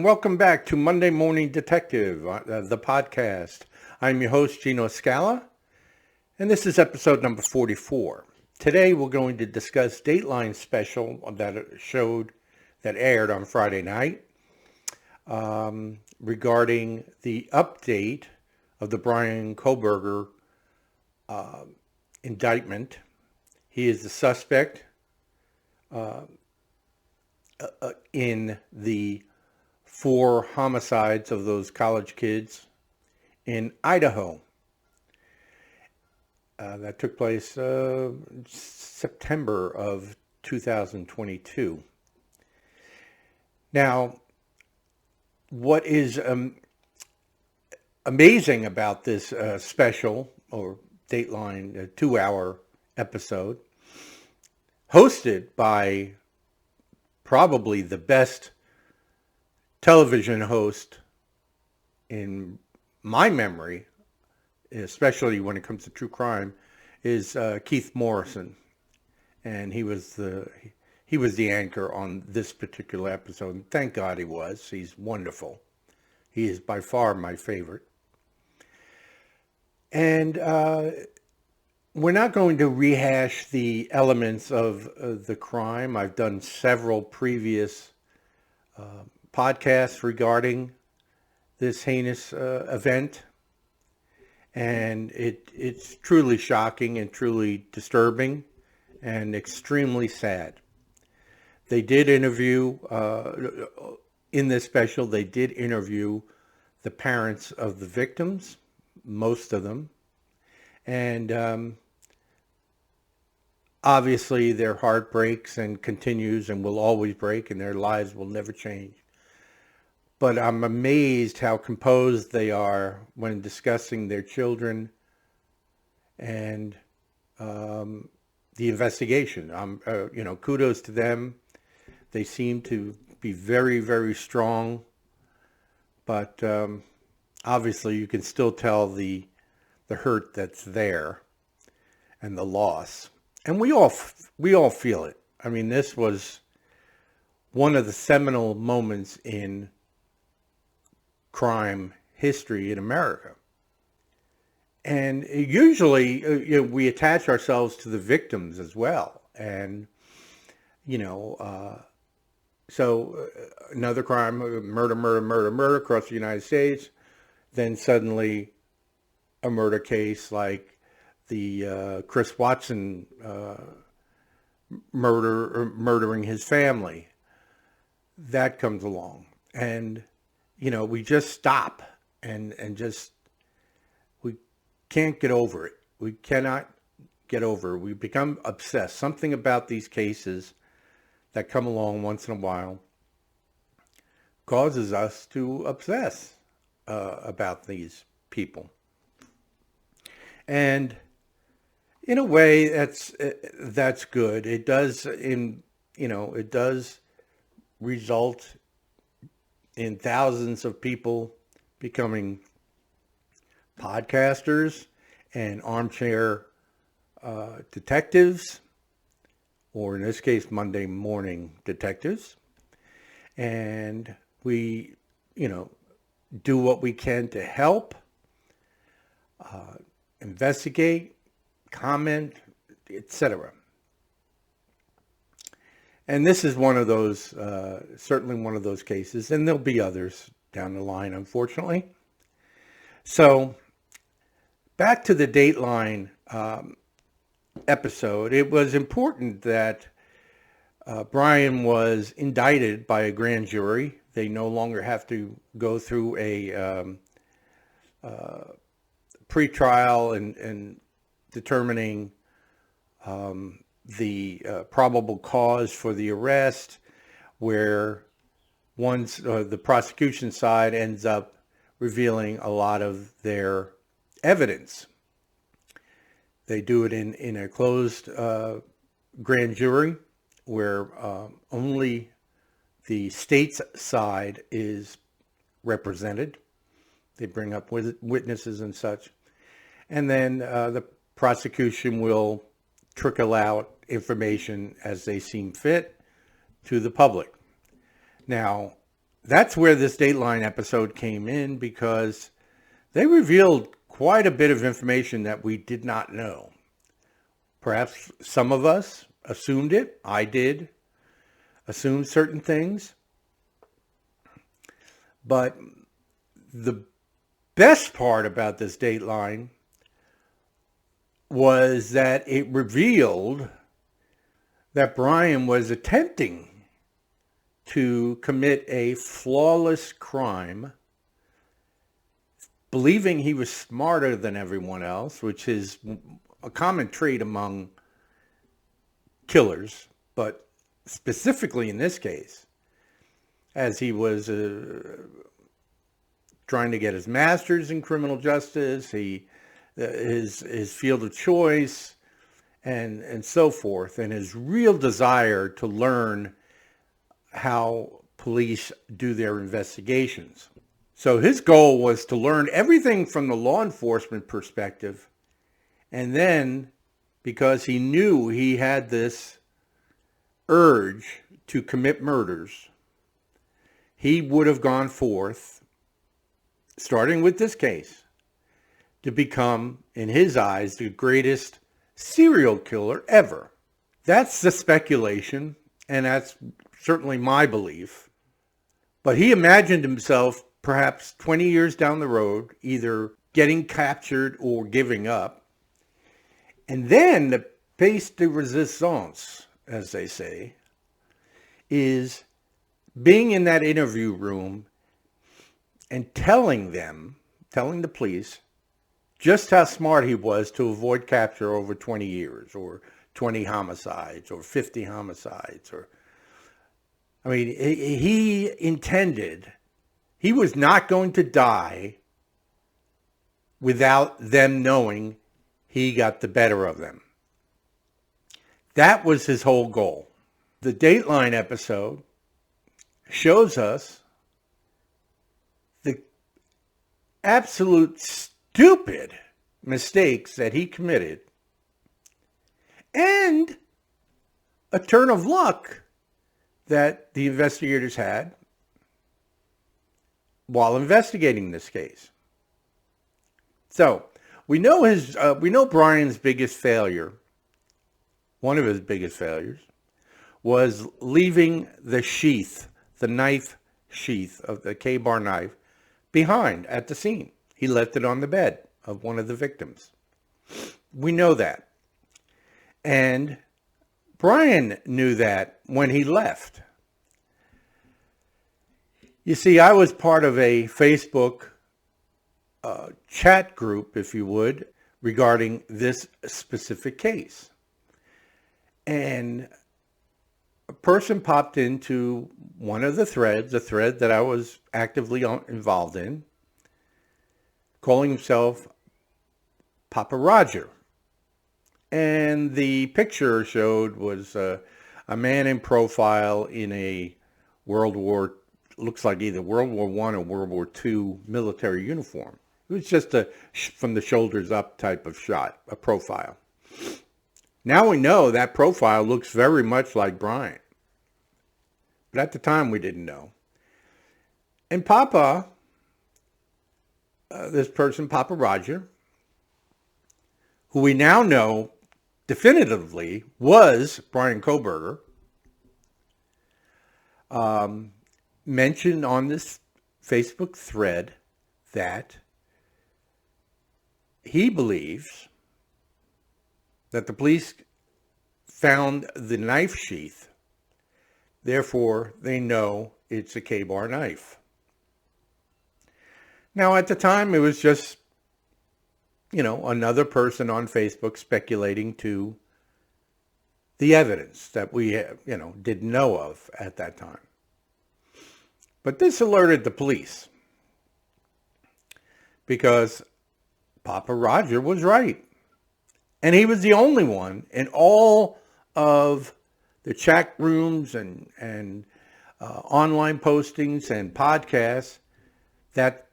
welcome back to Monday Morning Detective, the podcast. I'm your host, Gino Scala, and this is episode number 44. Today we're going to discuss Dateline special that aired on Friday night regarding the update of the Bryan Kohberger indictment. He is the suspect in the 4 homicides of those college kids in Idaho. That took place September of 2022. Now, what is amazing about this special or Dateline 2-hour episode, hosted by probably the best television host in my memory, especially when it comes to true crime, is Keith Morrison, and he was the anchor on this particular episode. And thank God he was. He's wonderful. He is by far my favorite. And we're not going to rehash the elements of the crime. I've done several previous podcasts regarding this heinous event, and it's truly shocking and truly disturbing and extremely sad. They did interview, in this special, they did interview the parents of the victims, most of them, and obviously their heart breaks and continues and will always break, and their lives will never change. But I'm amazed how composed they are when discussing their children and the investigation. Kudos to them. They seem to be very, very strong, but obviously you can still tell the hurt that's there and the loss. And we all feel it. I mean, this was one of the seminal moments in crime history in America. And usually we attach ourselves to the victims as well. And, so another crime, murder across the United States, then suddenly a murder case like the Chris Watson murdering his family. That comes along. And we just stop and we can't get over it. We cannot get over it. We become obsessed. Something about these cases that come along once in a while causes us to obsess about these people. And in a way, that's good. It does it does result in thousands of people becoming podcasters and armchair detectives, or in this case, Monday morning detectives. And we, do what we can to help, investigate, comment, etc. And this is one of those, certainly one of those cases, and there'll be others down the line, unfortunately. So, back to the Dateline episode. It was important that Bryan was indicted by a grand jury. They no longer have to go through a pretrial and determining the probable cause for the arrest, where once the prosecution side ends up revealing a lot of their evidence. They do it in a closed grand jury where only the state's side is represented. They bring up witnesses and such. And then the prosecution will trickle out information as they seem fit to the public. Now, that's where this Dateline episode came in, because they revealed quite a bit of information that we did not know. Perhaps some of us assumed it. I did assume certain things. But the best part about this Dateline was that it revealed that Brian was attempting to commit a flawless crime, believing he was smarter than everyone else, which is a common trait among killers, but specifically in this case, as he was trying to get his master's in criminal justice, his field of choice, and so forth, and his real desire to learn how police do their investigations. So his goal was to learn everything from the law enforcement perspective, and then, because he knew he had this urge to commit murders, he would have gone forth, starting with this case, to become, in his eyes, the greatest serial killer ever. That's the speculation, and that's certainly my belief. But he imagined himself perhaps 20 years down the road, either getting captured or giving up. And then the pièce de résistance, as they say, is being in that interview room and telling the police, just how smart he was to avoid capture over 20 years, or 20 homicides, or 50 homicides. I mean, he intended, he was not going to die without them knowing he got the better of them. That was his whole goal. The Dateline episode shows us the absolute stupid mistakes that he committed, and a turn of luck that the investigators had while investigating this case. So we know Brian's biggest failure, one of his biggest failures, was leaving the sheath, the knife sheath of the K-bar knife, behind at the scene. He left it on the bed of one of the victims. We know that. And Brian knew that when he left. You see, I was part of a Facebook chat group, if you would, regarding this specific case. And a person popped into one of the threads, a thread that I was actively involved in, calling himself Papa Roger. And the picture showed was a man in profile in a looks like either World War I or World War II military uniform. It was just a from the shoulders up type of shot, a profile. Now we know that profile looks very much like Brian. But at the time we didn't know. And Papa, this person, Papa Roger, who we now know definitively was Brian Kohberger, mentioned on this Facebook thread that he believes that the police found the knife sheath, therefore they know it's a K-bar knife. Now at the time it was just, another person on Facebook speculating to the evidence that we, didn't know of at that time. But this alerted the police, because Papa Roger was right. And he was the only one in all of the chat rooms and online postings and podcasts that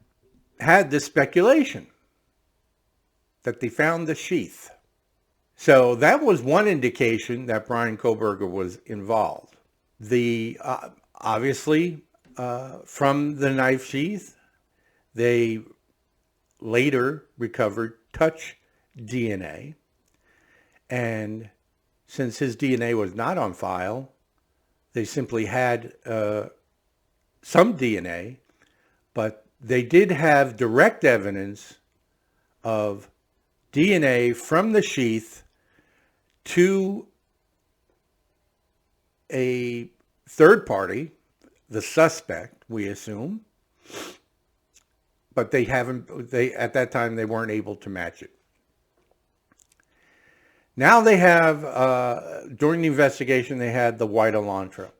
had this speculation that they found the sheath. So that was one indication that Brian Kohberger was involved. Obviously, From the knife sheath, they later recovered touch DNA. And since his DNA was not on file, they simply had some DNA, but they did have direct evidence of DNA from the sheath to a third party, the suspect, we assume, but at that time they weren't able to match it. Now they have, during the investigation, they had the white Elantra.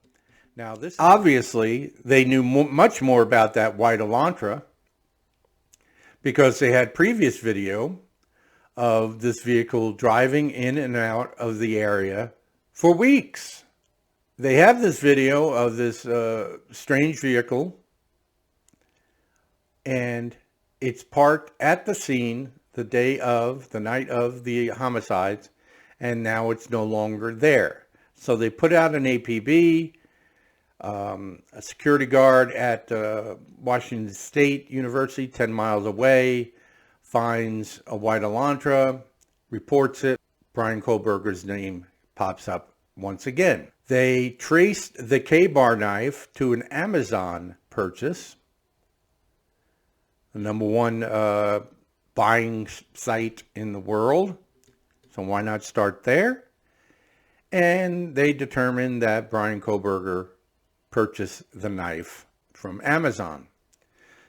Now this, obviously, they knew much more about that white Elantra because they had previous video of this vehicle driving in and out of the area for weeks. They have this video of this strange vehicle, and it's parked at the scene the night of the homicides, and now it's no longer there. So they put out an APB. A security guard at Washington State University, 10 miles away, finds a white Elantra, reports it. Brian Kohlberger's name pops up once again. They traced the K-bar knife to an Amazon purchase, the number one buying site in the world. So why not start there? And they determined that Brian Kohlberger purchased the knife from Amazon.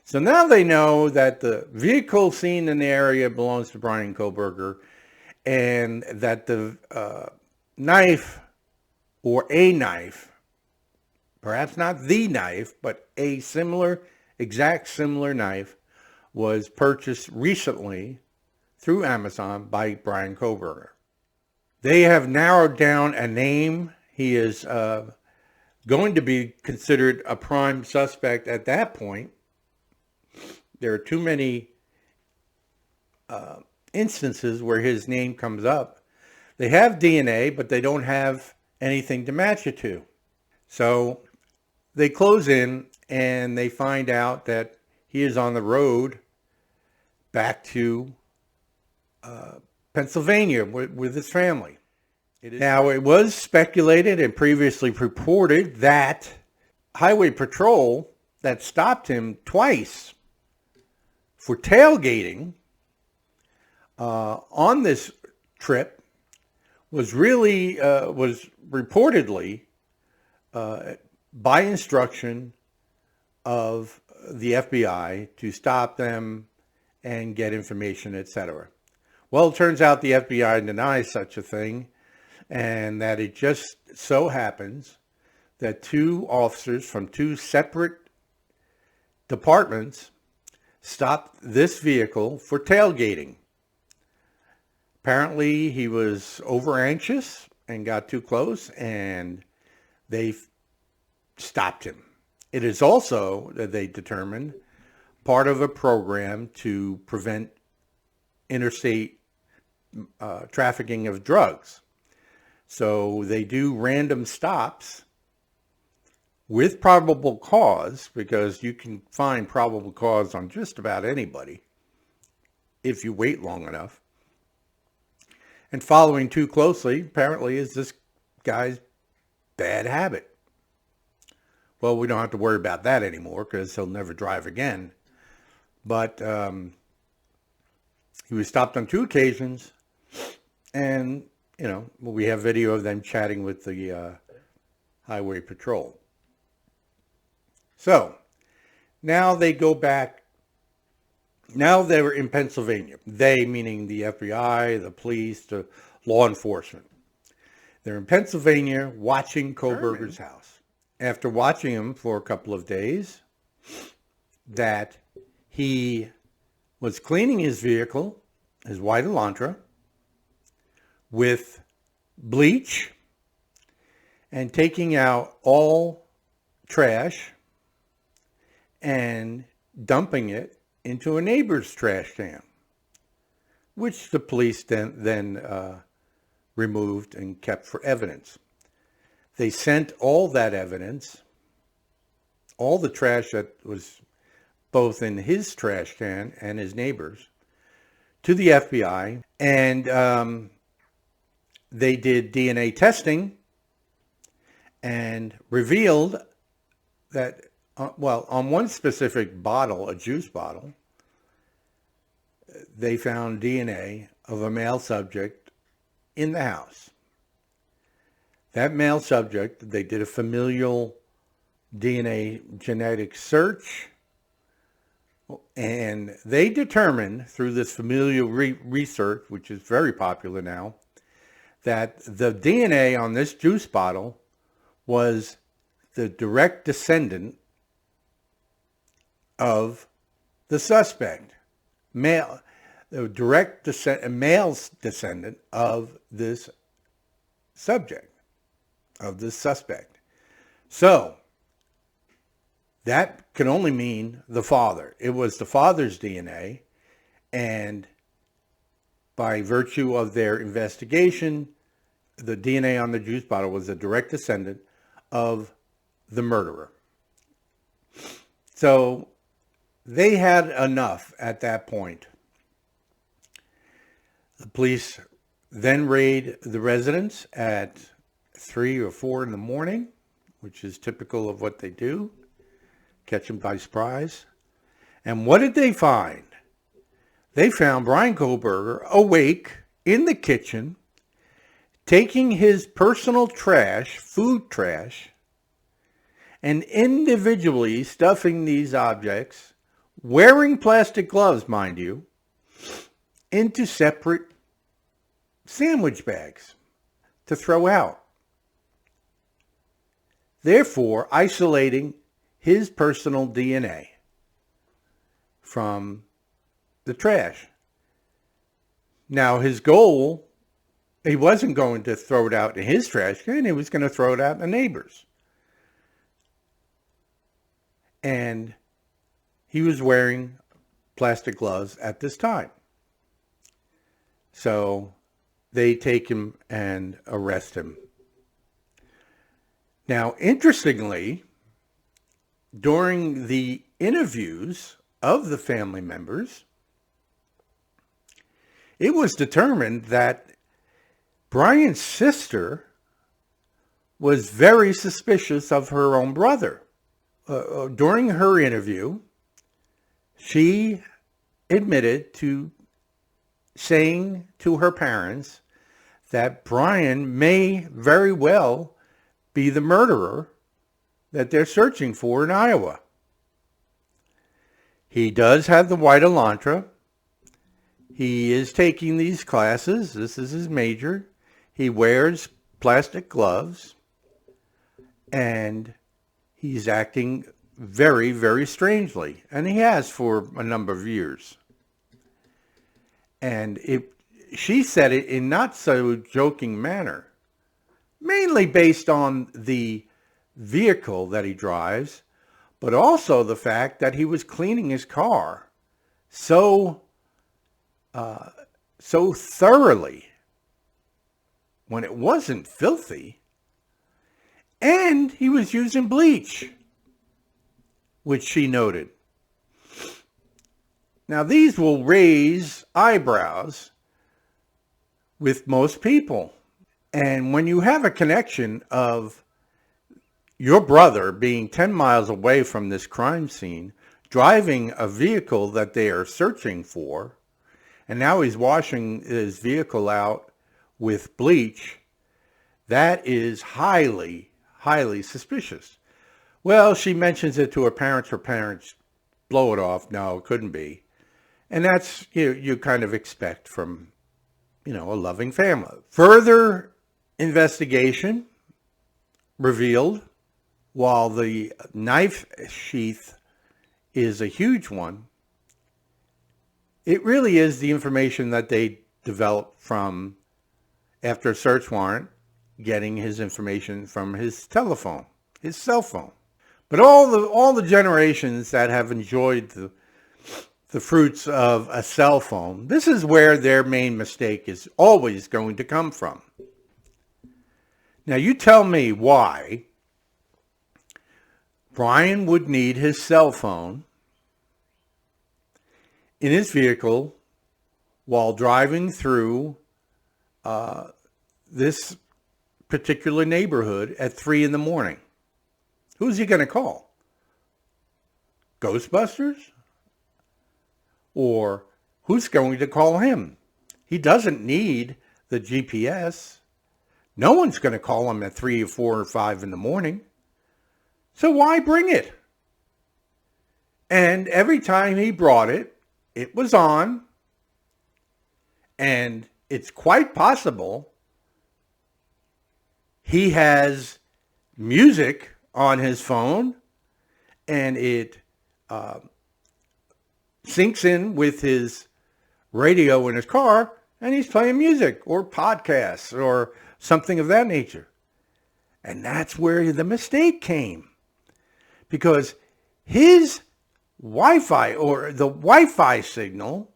So now they know that the vehicle seen in the area belongs to Brian Kohlberger, and that the knife, or a knife, perhaps not the knife, but a exact similar knife, was purchased recently through Amazon by Brian Kohlberger. They have narrowed down a name. He is going to be considered a prime suspect at that point. There are too many instances where his name comes up. They have DNA, but they don't have anything to match it to. So they close in and they find out that he is on the road back to Pennsylvania with his family. Now, it was speculated and previously reported that Highway Patrol that stopped him twice for tailgating on this trip was reportedly by instruction of the FBI to stop them and get information, etc. Well, it turns out the FBI denies such a thing, and that it just so happens that two officers from two separate departments stopped this vehicle for tailgating. Apparently, he was over anxious and got too close, and they stopped him. It is also, they determined, part of a program to prevent interstate trafficking of drugs. So they do random stops with probable cause, because you can find probable cause on just about anybody if you wait long enough. And following too closely, apparently, is this guy's bad habit. Well, we don't have to worry about that anymore because he'll never drive again. But he was stopped on two occasions, and, you know, we have video of them chatting with the Highway Patrol. So now they go back. Now they were in Pennsylvania. They, meaning the FBI, the police, the law enforcement. They're in Pennsylvania watching Kohlberger's house. After watching him for a couple of days, that he was cleaning his vehicle, his white Elantra, with bleach and taking out all trash and dumping it into a neighbor's trash can, which the police then removed and kept for evidence. They sent all that evidence all the trash that was both in his trash can and his neighbors to the FBI, and they did DNA testing and revealed that, on one specific bottle, a juice bottle, they found DNA of a male subject in the house. That male subject, they did a familial DNA genetic search, and they determined through this familial research, which is very popular now, that the DNA on this juice bottle was the direct descendant of the suspect, male, the male's descendant of this subject, of this suspect. So that can only mean the father. It was the father's DNA, and by virtue of their investigation, the DNA on the juice bottle was a direct descendant of the murderer. So they had enough at that point. The police then raid the residence at 3 or 4 in the morning, which is typical of what they do, catch them by surprise. And what did they find? They found Brian Kohlberger awake in the kitchen, taking his personal trash, food trash, and individually stuffing these objects, wearing plastic gloves, mind you, into separate sandwich bags to throw out. Therefore, isolating his personal DNA from the trash. Now, his goal, he wasn't going to throw it out in his trash can, he was going to throw it out in the neighbor's. And he was wearing plastic gloves at this time. So they take him and arrest him. Now, interestingly, during the interviews of the family members, it was determined that Brian's sister was very suspicious of her own brother. During her interview, she admitted to saying to her parents that Brian may very well be the murderer that they're searching for in Iowa. He does have the white Elantra. He is taking these classes. This is his major. He wears plastic gloves, and he's acting very, very strangely, and he has for a number of years. And she said it in not so joking manner, mainly based on the vehicle that he drives, but also the fact that he was cleaning his car so thoroughly when it wasn't filthy, and he was using bleach, which she noted. Now, these will raise eyebrows with most people. And when you have a connection of your brother being 10 miles away from this crime scene, driving a vehicle that they are searching for, and now he's washing his vehicle out with bleach, that is highly, highly suspicious. Well, she mentions it to her parents blow it off. No, it couldn't be. And that's, you kind of expect from, a loving family. Further investigation revealed, while the knife sheath is a huge one, it really is the information that they developed from, after a search warrant, getting his information from his telephone, his cell phone. But all the generations that have enjoyed the fruits of a cell phone, this is where their main mistake is always going to come from. Now, you tell me why Brian would need his cell phone in his vehicle while driving through this particular neighborhood at 3 in the morning. Who's he going to call? Ghostbusters? Or who's going to call him? He doesn't need the GPS. No one's going to call him at 3 or 4 or 5 in the morning. So why bring it? And every time he brought it, it was on. And it's quite possible he has music on his phone and it syncs in with his radio in his car and he's playing music or podcasts or something of that nature. And that's where the mistake came. Because his Wi-Fi or the Wi-Fi signal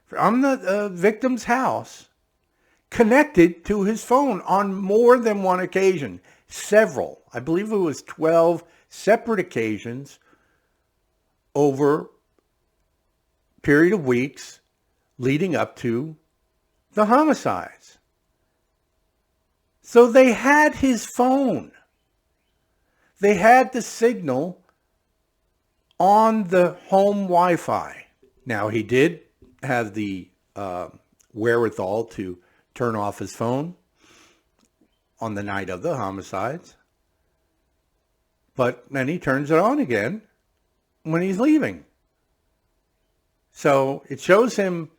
from the victim's house connected to his phone on more than one occasion. Several. I believe it was 12 separate occasions over a period of weeks leading up to the homicides. So they had his phone. They had the signal on the home Wi-Fi. Now, he did have the wherewithal to turn off his phone on the night of the homicides. But then he turns it on again when he's leaving. So it shows him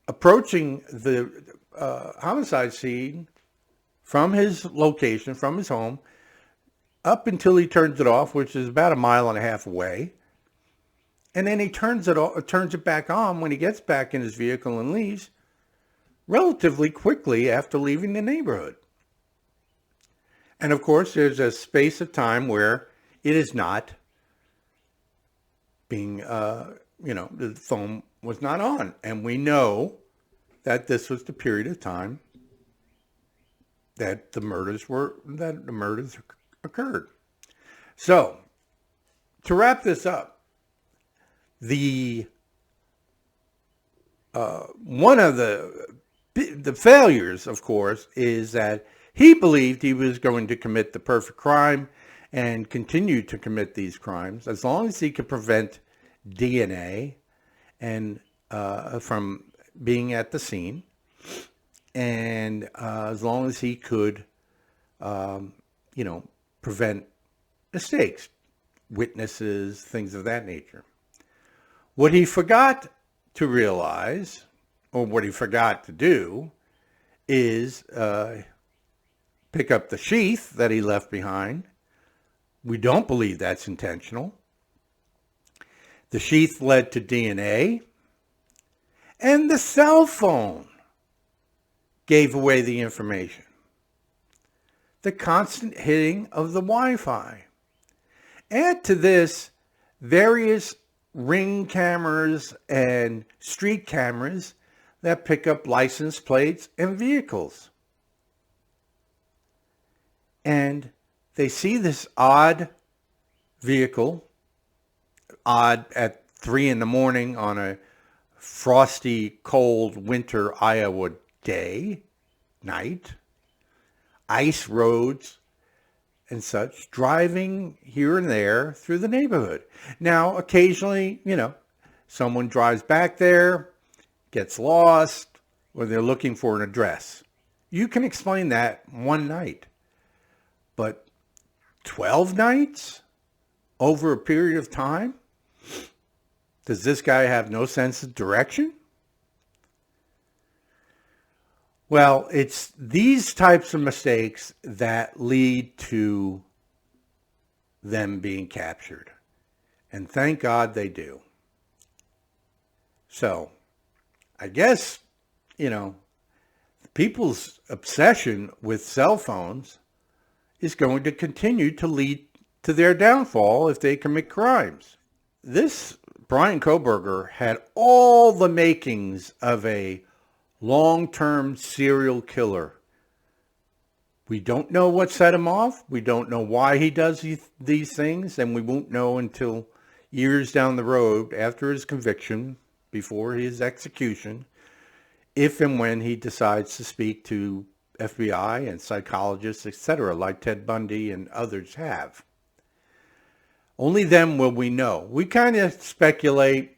approaching the homicide scene from his location, from his home, up until he turns it off, which is about 1.5 miles away. And then he turns it back on when he gets back in his vehicle and leaves relatively quickly after leaving the neighborhood. And of course, there's a space of time where it is not being, the phone was not on. And we know that this was the period of time that the murders occurred. So, to wrap this up, one of the failures, of course, is that he believed he was going to commit the perfect crime and continue to commit these crimes as long as he could prevent DNA and from being at the scene, and as long as he could, prevent mistakes, witnesses, things of that nature. What he forgot to realize, or what he forgot to do, is pick up the sheath that he left behind. We don't believe that's intentional. The sheath led to DNA, and the cell phone gave away the information. The constant hitting of the Wi-Fi. Add to this various ring cameras and street cameras that pick up license plates and vehicles. And they see this odd vehicle, odd at 3 in the morning on a frosty, cold winter Iowa night, ice roads and such, driving here and there through the neighborhood. Now, occasionally, someone drives back there, gets lost, or they're looking for an address. You can explain that one night. But 12 nights over a period of time? Does this guy have no sense of direction? Well, it's these types of mistakes that lead to them being captured. And thank God they do. So, I guess, people's obsession with cell phones is going to continue to lead to their downfall if they commit crimes. This Brian Kohberger had all the makings of a long-term serial killer We don't know what set him off. We don't know why he does these things, and we won't know until years down the road after his conviction, before his execution, if and when he decides to speak to FBI and psychologists, etc., like Ted Bundy and others have. Only then will we know. We kind of speculate,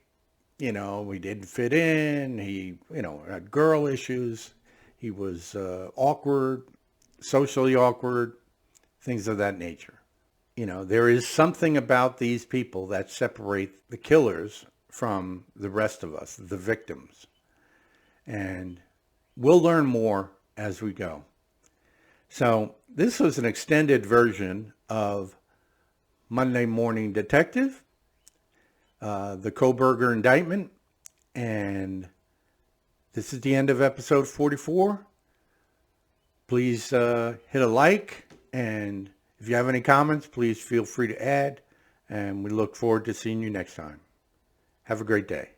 he didn't fit in, he, had girl issues, he was awkward, socially awkward, things of that nature. There is something about these people that separate the killers from the rest of us, the victims. And we'll learn more as we go. So this was an extended version of Monday Morning Detective, the Kohberger indictment, and this is the end of episode 44. Please hit a like, and if you have any comments, please feel free to add, and we look forward to seeing you next time. Have a great day.